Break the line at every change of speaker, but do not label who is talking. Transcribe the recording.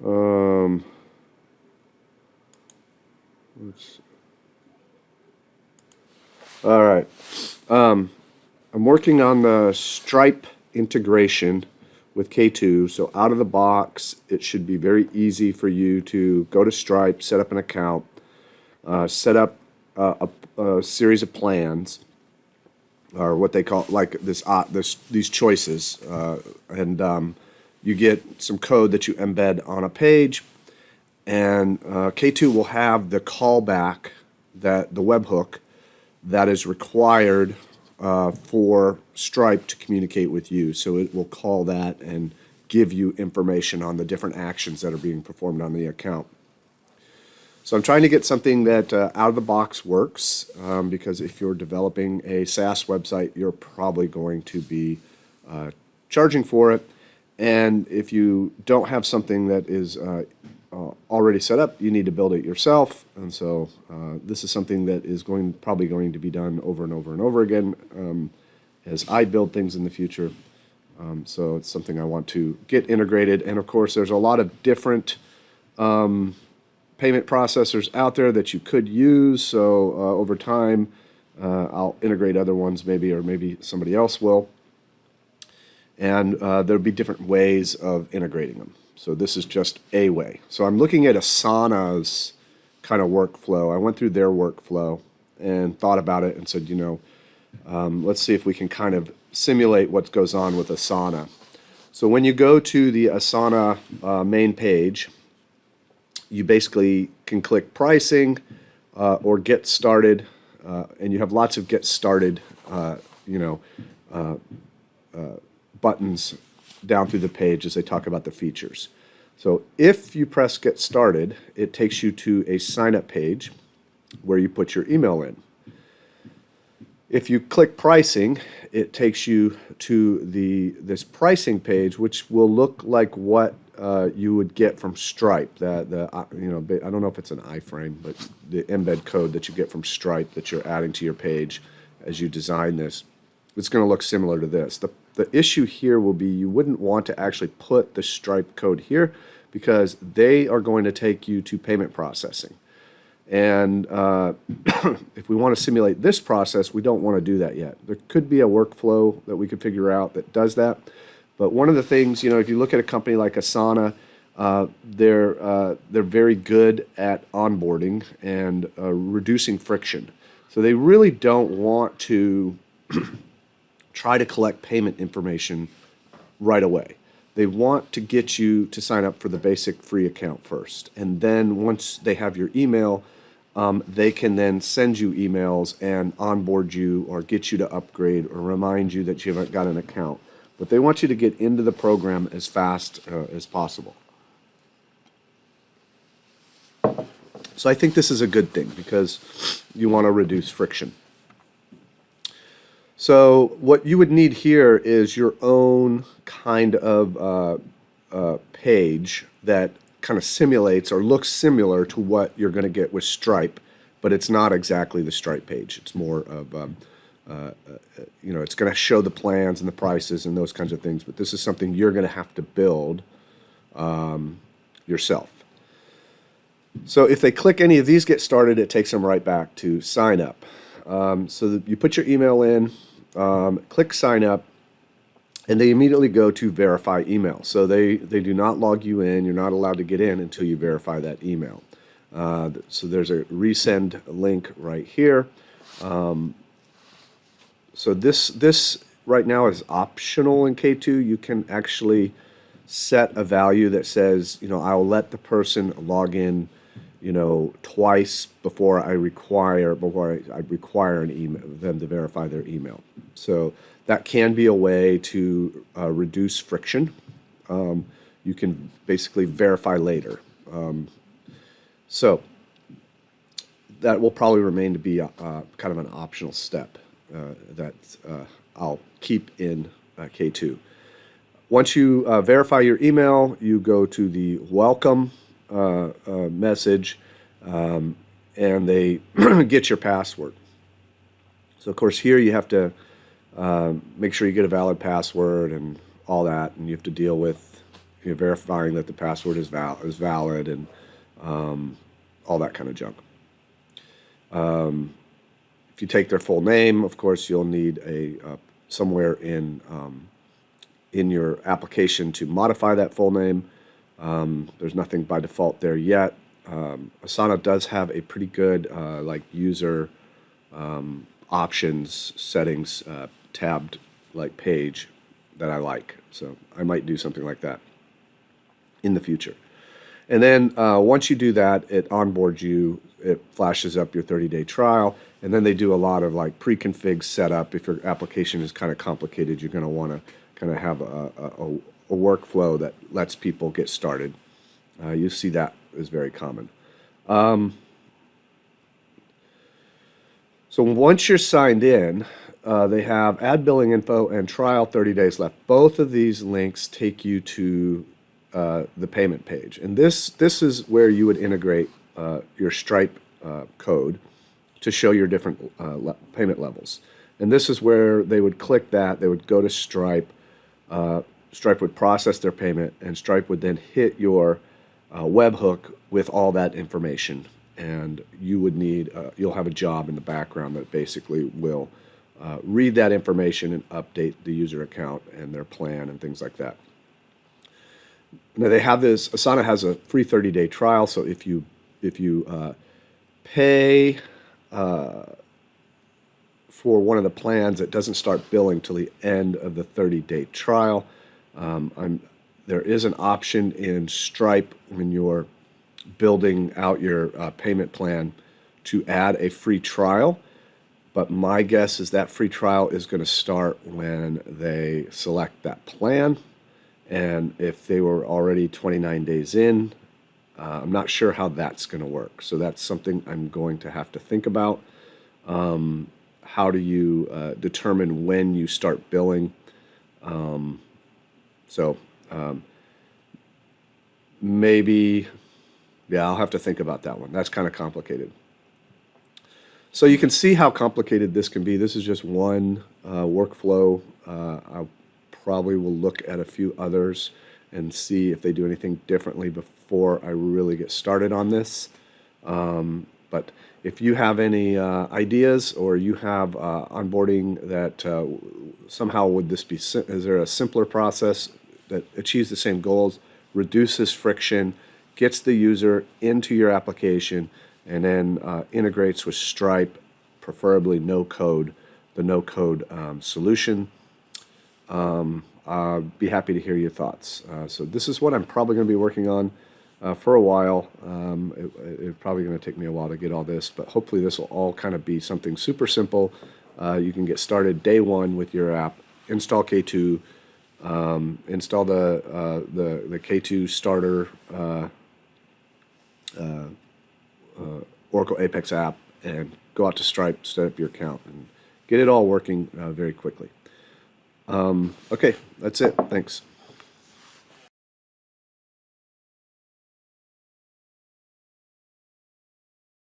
Um, all right. I'm working on the Stripe integration with K2. So out of the box, it should be very easy for you to go to Stripe, set up an account, set up a series of plans, or what they call like these choices, and you get some code that you embed on a page, and K2 will have the callback, that the webhook that is required for Stripe to communicate with you. So it will call that and give you information on the different actions that are being performed on the account. So I'm trying to get something that out of the box works, because if you're developing a SaaS website, you're probably going to be charging for it. And if you don't have something that is already set up, you need to build it yourself. And so this is something that is probably going to be done over and over and over again as I build things in the future. So it's something I want to get integrated. And of course, there's a lot of different payment processors out there that you could use. So over time, I'll integrate other ones maybe, or maybe somebody else will. And there'll be different ways of integrating them. So this is just a way. So I'm looking at Asana's kind of workflow. I went through their workflow and thought about it and said, let's see if we can kind of simulate what goes on with Asana. So when you go to the Asana main page, you basically can click pricing or get started, and you have lots of get started, buttons down through the page as they talk about the features. So if you press get started, it takes you to a sign up page where you put your email in. If you click pricing, it takes you to this pricing page, which will look like what you would get from Stripe. I don't know if it's an iframe, but the embed code that you get from Stripe that you're adding to your page as you design this, it's going to look similar to this. The issue here will be you wouldn't want to actually put the Stripe code here because they are going to take you to payment processing. And if we want to simulate this process, we don't want to do that yet. There could be a workflow that we could figure out that does that. But one of the things, if you look at a company like Asana, they're very good at onboarding and reducing friction. So they really don't want to try to collect payment information right away. They want to get you to sign up for the basic free account first. And then once they have your email, they can then send you emails and onboard you or get you to upgrade or remind you that you haven't got an account. But they want you to get into the program as fast as possible. So I think this is a good thing because you want to reduce friction. So what you would need here is your own kind of page that kind of simulates or looks similar to what you're going to get with Stripe, but it's not exactly the Stripe page. It's more of, it's going to show the plans and the prices and those kinds of things, but this is something you're going to have to build yourself. So if they click any of these get started, it takes them right back to sign up. So you put your email in, click sign up, and they immediately go to verify email. So they do not log you in. You're not allowed to get in until you verify that email. So there's a resend link right here. So this right now is optional in K2. You can actually set a value that says, I'll let the person log in twice before I require an email, them to verify their email. So that can be a way to reduce friction. You can basically verify later. So that will probably remain to be kind of an optional step that I'll keep in K2. Once you verify your email, you go to the welcome message, and they get your password. So of course here you have to make sure you get a valid password and all that, and you have to deal with verifying that the password is valid, and all that kind of junk. If you take their full name, of course, you'll need somewhere in your application to modify that full name. There's nothing by default there yet. Asana does have a pretty good like user options settings tabbed like page that I like. So I might do something like that in the future. And then once you do that, it onboards you. It flashes up your 30-day trial, and then they do a lot of like pre-config setup. If your application is kind of complicated, you're going to want to kind of have a workflow that lets people get started. You see that is very common. So once you're signed in, they have add billing info and trial 30 days left. Both of these links take you to the payment page. And this is where you would integrate your Stripe code to show your different payment levels. And this is where they would click that, they would go to Stripe, Stripe would process their payment, and Stripe would then hit your webhook with all that information. And you would need, you'll have a job in the background that basically will read that information and update the user account and their plan and things like that. Now they have this, Asana has a free 30-day trial, so if you pay for one of the plans, it doesn't start billing till the end of the 30-day trial. There is an option in Stripe when you're building out your payment plan to add a free trial, but my guess is that free trial is going to start when they select that plan. And if they were already 29 days in, I'm not sure how that's going to work. So that's something I'm going to have to think about. How do you determine when you start billing? Maybe, yeah, I'll have to think about that one. That's kind of complicated. So you can see how complicated this can be. This is just one workflow. I probably will look at a few others and see if they do anything differently before I really get started on this. But if you have any ideas, or you have onboarding that somehow would this be, is there a simpler process that achieves the same goals, reduces friction, gets the user into your application, and then integrates with Stripe, preferably no code, the no code solution? I'll be happy to hear your thoughts. So this is what I'm probably going to be working on for a while. It's probably going to take me a while to get all this, but hopefully this will all kind of be something super simple. You can get started day one with your app. Install K2, install the K2 starter Oracle Apex app, and go out to Stripe, set up your account, and get it all working very quickly. Okay, that's it. Thanks.